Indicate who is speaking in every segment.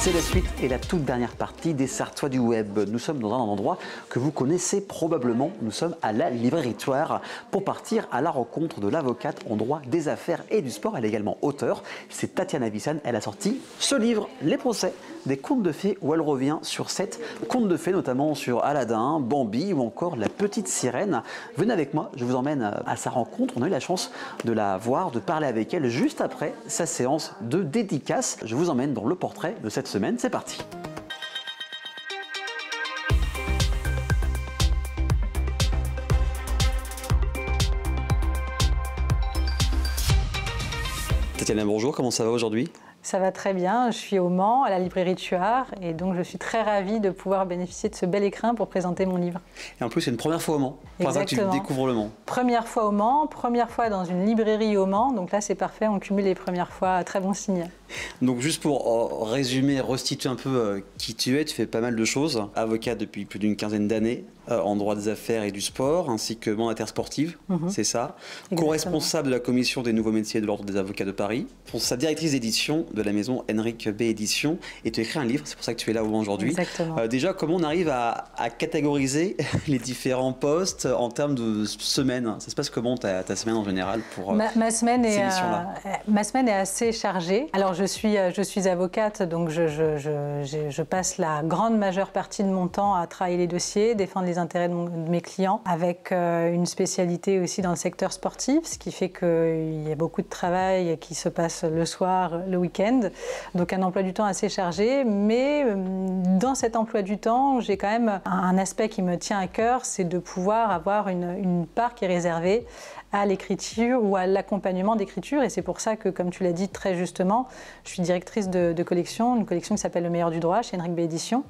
Speaker 1: C'est la suite et la toute dernière partie des Sartois du Web. Nous sommes dans un endroit que vous connaissez probablement. Nous sommes à la librairie Thouars pour partir à la rencontre de l'avocate en droit des affaires et du sport. Elle est également auteure. C'est Tatiana Vissan. Elle a sorti ce livre, Les procès des contes de fées, où elle revient sur 7 contes de fées, notamment sur Aladdin, Bambi ou encore La Petite Sirène. Venez avec moi, je vous emmène à sa rencontre. On a eu la chance de la voir, de parler avec elle juste après sa séance de dédicace. Je vous emmène dans le portrait de cette semaine. C'est parti. Tatiana, bonjour, comment ça va aujourd'hui ?
Speaker 2: Ça va très bien, je suis au Mans, à la librairie Thouars, et donc je suis très ravie de pouvoir bénéficier de ce bel écrin pour présenter mon livre.
Speaker 1: Et en plus, c'est une première fois au Mans.
Speaker 2: Exactement.
Speaker 1: Tu découvres le Mans.
Speaker 2: Première fois au Mans, première fois dans une librairie au Mans, donc là c'est parfait, on cumule les premières fois, très bon signe.
Speaker 1: Donc juste pour résumer, restituer un peu qui tu es, tu fais pas mal de choses. Avocat depuis plus d'une quinzaine d'années en droit des affaires et du sport, ainsi que mandataire sportive, c'est ça. Co-responsable de la commission des nouveaux métiers de l'Ordre des avocats de Paris. Pour sa directrice d'édition de la maison Henrik B Édition. Et tu as écrit un livre, c'est pour ça que tu es là aujourd'hui.
Speaker 2: Exactement.
Speaker 1: Déjà, comment on arrive à catégoriser les différents postes en termes de semaine? Ça se passe comment ta semaine en général pour
Speaker 2: ma semaine est assez chargée. Alors je suis avocate, donc je passe la grande majeure partie de mon temps à travailler les dossiers, défendre les intérêts de mes clients, avec une spécialité aussi dans le secteur sportif, ce qui fait qu'il y a beaucoup de travail qui se passe le soir, le week-end. Donc un emploi du temps assez chargé, mais dans cet emploi du temps, j'ai quand même un aspect qui me tient à cœur, c'est de pouvoir avoir une part qui est réservée à l'écriture ou à l'accompagnement d'écriture. Et c'est pour ça que, comme tu l'as dit très justement, je suis directrice de collection, une collection qui s'appelle Le Meilleur du droit chez Henrik B Édition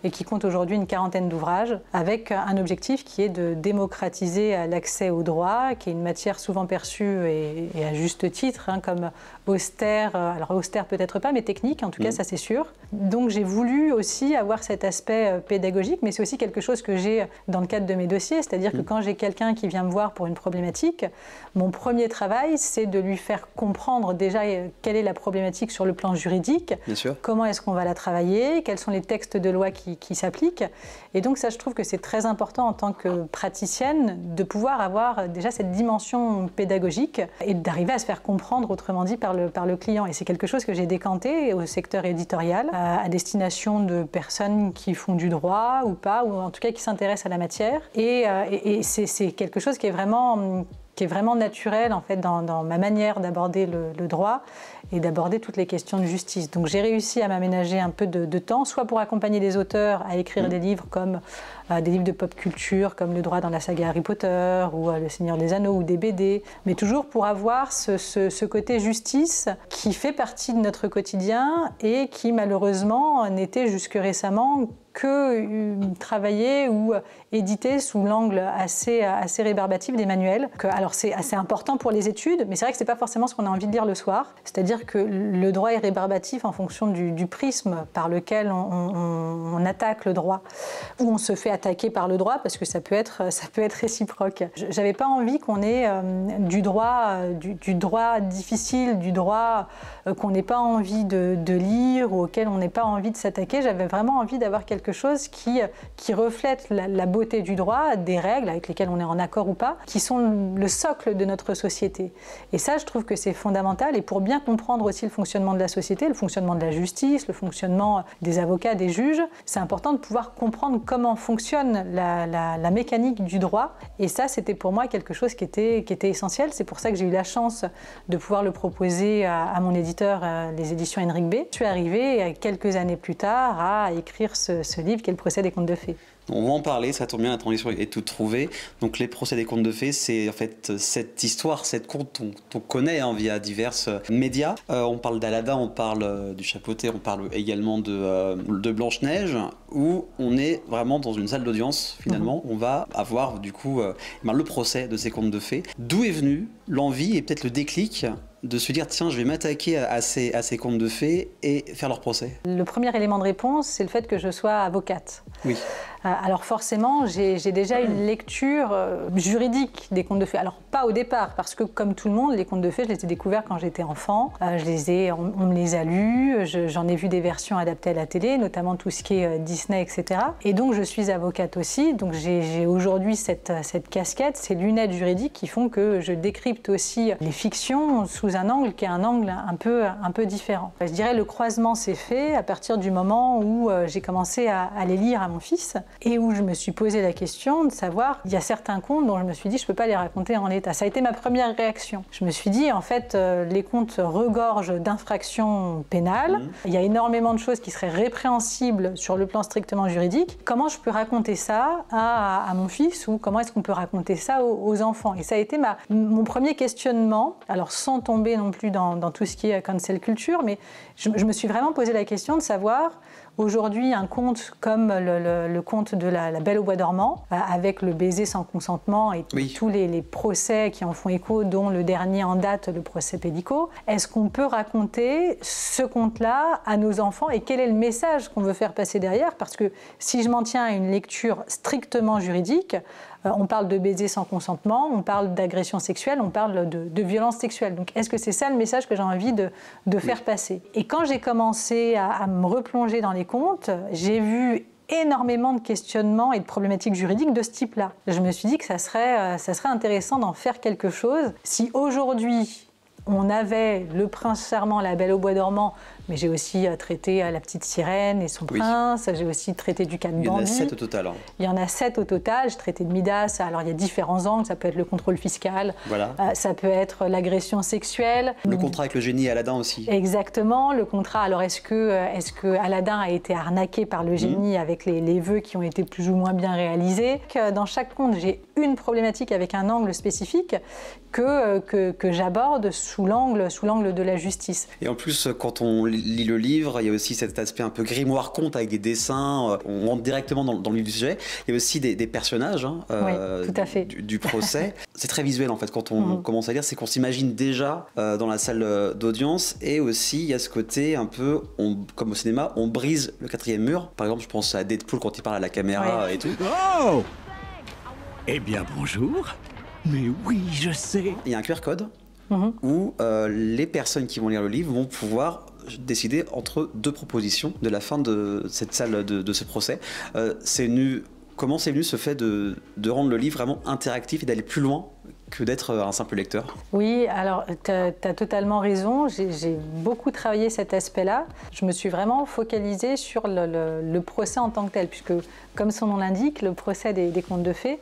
Speaker 2: et qui compte aujourd'hui une 40aine d'ouvrages avec un objectif qui est de démocratiser l'accès au droit, qui est une matière souvent perçue et à juste titre comme austère, alors austère peut-être pas, mais technique, en tout cas ça c'est sûr. Donc j'ai voulu aussi avoir cet aspect pédagogique, mais c'est aussi quelque chose que j'ai dans le cadre de mes dossiers, c'est-à-dire que quand j'ai quelqu'un qui vient me voir pour une problématique, mon premier travail c'est de lui faire comprendre déjà quelle est la problématique sur le plan juridique, comment est-ce qu'on va la travailler, quels sont les textes de loi qui s'appliquent. Et donc ça je trouve que c'est très important en tant que praticienne de pouvoir avoir déjà cette dimension pédagogique et d'arriver à se faire comprendre, autrement dit, par le client. Et c'est quelque chose que j'ai décanté au secteur éditorial, à destination de personnes qui font du droit ou pas, ou en tout cas qui s'intéressent à la matière. Et c'est quelque chose qui est vraiment naturel en fait dans ma manière d'aborder le droit et d'aborder toutes les questions de justice. Donc j'ai réussi à m'aménager un peu de temps, soit pour accompagner des auteurs à écrire des livres comme des livres de pop culture, comme Le droit dans la saga Harry Potter ou Le Seigneur des Anneaux ou des BD, mais toujours pour avoir ce côté justice qui fait partie de notre quotidien et qui malheureusement n'était jusque récemment que travailler ou éditer sous l'angle assez rébarbatif des manuels. Alors c'est assez important pour les études, mais c'est vrai que c'est pas forcément ce qu'on a envie de lire le soir. C'est-à-dire que le droit est rébarbatif en fonction du prisme par lequel on attaque le droit, ou on se fait attaquer par le droit, parce que ça peut être réciproque. J'avais pas envie qu'on ait du droit difficile, du droit qu'on n'ait pas envie de lire ou auquel on n'ait pas envie de s'attaquer. J'avais vraiment envie d'avoir quelque chose qui reflète la beauté du droit, des règles avec lesquelles on est en accord ou pas, qui sont le socle de notre société. Et ça, je trouve que c'est fondamental. Et pour bien comprendre aussi le fonctionnement de la société, le fonctionnement de la justice, le fonctionnement des avocats, des juges, c'est important de pouvoir comprendre comment fonctionne la mécanique du droit. Et ça, c'était pour moi quelque chose qui était essentiel. C'est pour ça que j'ai eu la chance de pouvoir le proposer à mon éditeur, les éditions Henrik B. Je suis arrivée quelques années plus tard à écrire ce livre qui est Le procès des contes de fées.
Speaker 1: On va en parler, ça tombe bien, la transition est toute trouvée. Donc les procès des contes de fées, c'est en fait cette histoire, cette conte qu'on connaît via divers médias. On parle d'Aladin, on parle du Chapeauté, on parle également de Blanche-Neige, où on est vraiment dans une salle d'audience finalement. On va avoir du coup le procès de ces contes de fées. D'où est venue l'envie et peut-être le déclic de se dire tiens, je vais m'attaquer à ces contes de fées et faire leur procès?
Speaker 2: Le premier élément de réponse, c'est le fait que je sois avocate.
Speaker 1: Oui.
Speaker 2: Alors forcément, j'ai déjà une lecture juridique des contes de fées. Alors pas au départ, parce que comme tout le monde, les contes de fées, je les ai découverts quand j'étais enfant. On me les a lus, j'en ai vu des versions adaptées à la télé, notamment tout ce qui est Disney, etc. Et donc je suis avocate aussi, donc j'ai aujourd'hui cette casquette, ces lunettes juridiques qui font que je décrypte aussi les fictions sous un angle qui est un angle un peu différent. Je dirais le croisement s'est fait à partir du moment où j'ai commencé à les lire à mon fils et où je me suis posé la question de savoir, il y a certains contes dont je me suis dit je ne peux pas les raconter en l'état. Ça a été ma première réaction. Je me suis dit en fait les contes regorgent d'infractions pénales, il y a énormément de choses qui seraient répréhensibles sur le plan strictement juridique. Comment je peux raconter ça à mon fils ou comment est-ce qu'on peut raconter ça aux enfants? Et ça a été mon premier questionnement, alors sans tomber non plus dans tout ce qui est cancel culture, mais je me suis vraiment posé la question de savoir aujourd'hui, un conte comme le conte de la Belle au bois dormant, avec le baiser sans consentement et tous les procès qui en font écho, dont le dernier en date, le procès Pélico, est-ce qu'on peut raconter ce conte-là à nos enfants et quel est le message qu'on veut faire passer derrière? Parce que si je m'en tiens à une lecture strictement juridique, on parle de baiser sans consentement, on parle d'agression sexuelle, on parle de violence sexuelle. Donc est-ce que c'est ça le message que j'ai envie de faire passer? Et quand j'ai commencé à me replonger dans les contes, j'ai vu énormément de questionnements et de problématiques juridiques de ce type-là. Je me suis dit que ça serait intéressant d'en faire quelque chose. Si aujourd'hui, on avait Le Prince Charmant, La Belle au bois dormant, mais j'ai aussi traité La Petite Sirène et son prince, j'ai aussi traité du cas de Bambi.
Speaker 3: Il y en a 7 au total.
Speaker 2: Il y en a 7 au total, j'ai traité de Midas, alors il y a différents angles, ça peut être le contrôle fiscal, ça peut être l'agression sexuelle.
Speaker 3: Le contrat avec le génie et Aladdin aussi.
Speaker 2: Exactement, le contrat, alors est-ce que Aladdin a été arnaqué par le génie avec les vœux qui ont été plus ou moins bien réalisés? Dans chaque conte, j'ai une problématique avec un angle spécifique que j'aborde sous l'angle de la justice.
Speaker 3: Et en plus, quand on lit le livre, il y a aussi cet aspect un peu grimoire conte avec des dessins, on rentre directement dans le vif du sujet. Il y a aussi des personnages
Speaker 2: tout à fait.
Speaker 3: Du procès. C'est très visuel en fait quand on commence à lire, c'est qu'on s'imagine déjà dans la salle d'audience, et aussi il y a ce côté un peu, comme au cinéma, on brise le quatrième mur. Par exemple, je pense à Deadpool quand il parle à la caméra et tout.
Speaker 4: Oh! Eh bien bonjour. Mais oui, je sais.
Speaker 3: Il y a un QR code où les personnes qui vont lire le livre vont pouvoir décider entre deux propositions de la fin de cette salle de ce procès. Comment c'est venu ce fait de rendre le livre vraiment interactif et d'aller plus loin que d'être un simple lecteur?
Speaker 2: Oui, alors tu as totalement raison, j'ai beaucoup travaillé cet aspect-là. Je me suis vraiment focalisée sur le procès en tant que tel, puisque comme son nom l'indique, le procès des contes de fées,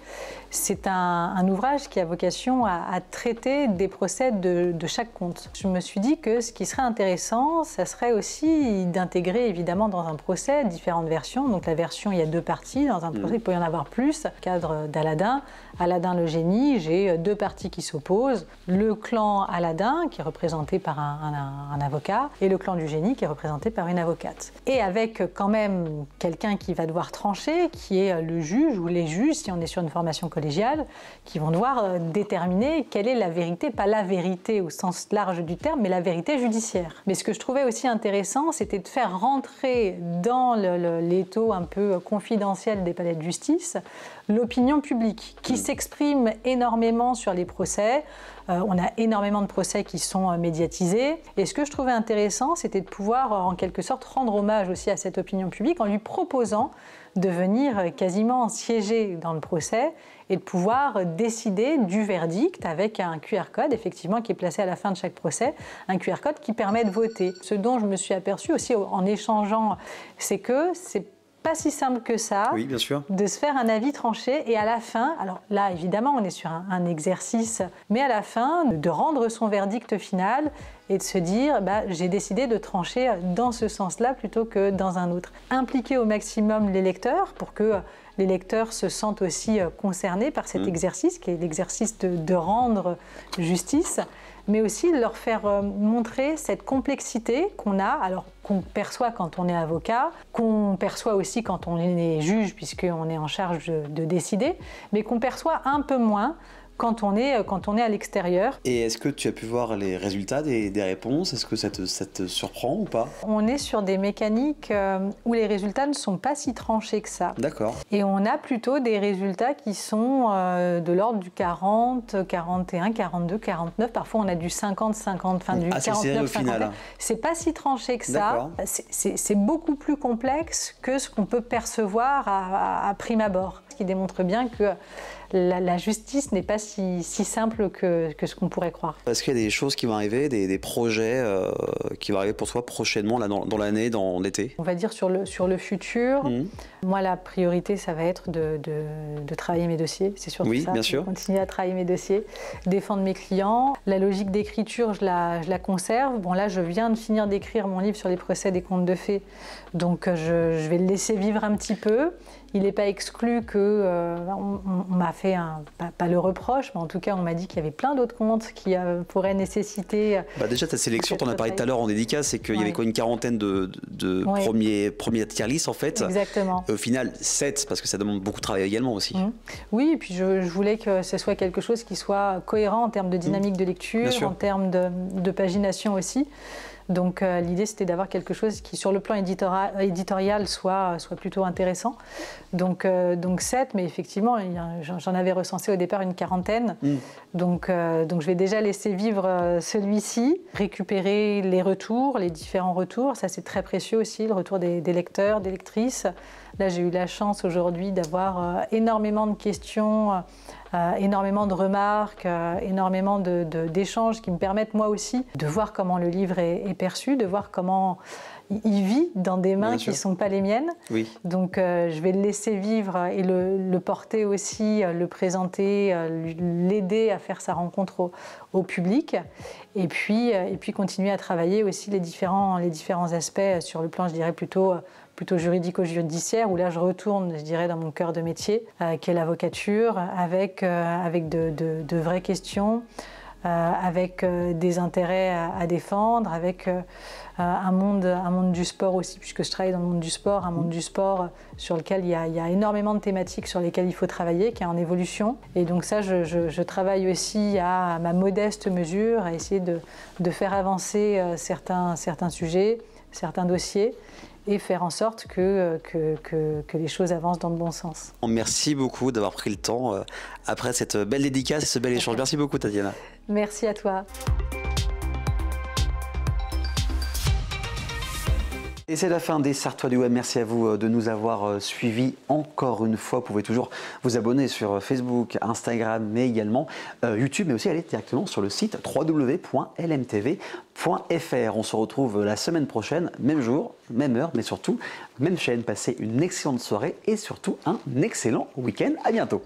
Speaker 2: c'est un ouvrage qui a vocation à traiter des procès de chaque conte. Je me suis dit que ce qui serait intéressant, ça serait aussi d'intégrer évidemment dans un procès différentes versions. Donc la version, il y a 2 parties, dans un procès il peut y en avoir plus. Cadre d'Aladin, Aladin le génie, j'ai 2 parties qui s'opposent. Le clan Aladin, qui est représenté par un avocat, et le clan du génie, qui est représenté par une avocate. Et avec quand même quelqu'un qui va devoir trancher, qui est le juge ou les juges, si on est sur une formation collégiale, qui vont devoir déterminer quelle est la vérité, pas la vérité au sens large du terme, mais la vérité judiciaire. Mais ce que je trouvais aussi intéressant, c'était de faire rentrer dans l'étau un peu confidentiel des palais de justice l'opinion publique, qui s'exprime énormément sur les procès. On a énormément de procès qui sont médiatisés. Et ce que je trouvais intéressant, c'était de pouvoir, en quelque sorte, rendre hommage aussi à cette opinion publique en lui proposant de venir quasiment siéger dans le procès et de pouvoir décider du verdict avec un QR code, effectivement, qui est placé à la fin de chaque procès, un QR code qui permet de voter. Ce dont je me suis aperçue aussi en échangeant, c'est que c'est pas si simple que ça,
Speaker 3: oui, bien sûr,
Speaker 2: de se faire un avis tranché et à la fin, alors là évidemment on est sur un exercice, mais à la fin de rendre son verdict final et de se dire j'ai décidé de trancher dans ce sens-là plutôt que dans un autre. Impliquer au maximum les lecteurs pour que les lecteurs se sentent aussi concernés par cet exercice qui est l'exercice de rendre justice, mais aussi de leur faire montrer cette complexité qu'on a, alors qu'on perçoit quand on est avocat, qu'on perçoit aussi quand on est juge, puisqu'on est en charge de décider, mais qu'on perçoit un peu moins quand on est à l'extérieur.
Speaker 3: Et est-ce que tu as pu voir les résultats des réponses? Est-ce que ça te surprend ou pas?
Speaker 2: On est sur des mécaniques où les résultats ne sont pas si tranchés que ça.
Speaker 3: D'accord.
Speaker 2: Et on a plutôt des résultats qui sont de l'ordre du 40, 41, 42, 49. Parfois, on a du 50, 50, enfin du 49, 50. C'est pas si tranché que ça. C'est beaucoup plus complexe que ce qu'on peut percevoir à prime abord. Ce qui démontre bien que la justice n'est pas si simple que ce qu'on pourrait croire.
Speaker 3: Est-ce qu'il y a des choses qui vont arriver, des projets qui vont arriver pour toi prochainement, là, dans l'année, dans l'été?
Speaker 2: On va dire sur le futur. Moi, la priorité, ça va être de travailler mes dossiers. C'est surtout ça.
Speaker 3: Bien sûr.
Speaker 2: Continuer à travailler mes dossiers, défendre mes clients. La logique d'écriture, je la conserve. Bon, là, je viens de finir d'écrire mon livre sur les procès des contes de fées. Donc, je vais le laisser vivre un petit peu. Il n'est pas exclu que on m'a fait pas le reproche, mais en tout cas on m'a dit qu'il y avait plein d'autres contes qui pourraient nécessiter.
Speaker 3: Déjà ta sélection, tu en as parlé tout à l'heure en dédicace, c'est qu'il y avait quoi, une quarantaine de premiers tier list en fait.
Speaker 2: Exactement.
Speaker 3: Au final 7 parce que ça demande beaucoup de travail également aussi.
Speaker 2: Oui, et puis je voulais que ce soit quelque chose qui soit cohérent en termes de dynamique de lecture, en termes de pagination aussi. Donc l'idée c'était d'avoir quelque chose qui sur le plan éditorial soit plutôt intéressant. Donc 7, mais effectivement j'en avais recensé au départ une quarantaine. Donc je vais déjà laisser vivre celui-ci, récupérer les retours, les différents retours. Ça c'est très précieux aussi, le retour des lecteurs, des lectrices. Là j'ai eu la chance aujourd'hui d'avoir énormément de questions, énormément de remarques, énormément d'échanges qui me permettent moi aussi de voir comment le livre est perçu, de voir comment il vit dans des mains qui ne sont pas les miennes. Donc je vais le laisser vivre et le porter aussi, le présenter, l'aider à faire sa rencontre au public et puis continuer à travailler aussi les différents aspects sur le plan, je dirais, plutôt juridico-judiciaire, où là je retourne, je dirais, dans mon cœur de métier, qui est l'avocature, avec de vraies questions, avec des intérêts à défendre, avec un monde du sport aussi, puisque je travaille dans le monde du sport, un monde du sport sur lequel il y a énormément de thématiques sur lesquelles il faut travailler, qui est en évolution. Et donc ça, je travaille aussi à ma modeste mesure, à essayer de faire avancer certains sujets, certains dossiers, et faire en sorte que les choses avancent dans le bon sens.
Speaker 3: Merci beaucoup d'avoir pris le temps après cette belle dédicace et ce bel échange. Merci beaucoup Tatiana.
Speaker 2: Merci à toi.
Speaker 1: Et c'est la fin des Sartois du Web. Merci à vous de nous avoir suivis encore une fois. Vous pouvez toujours vous abonner sur Facebook, Instagram, mais également YouTube, mais aussi aller directement sur le site www.lmtv.fr. On se retrouve la semaine prochaine, même jour, même heure, mais surtout même chaîne. Passez une excellente soirée et surtout un excellent week-end. À bientôt.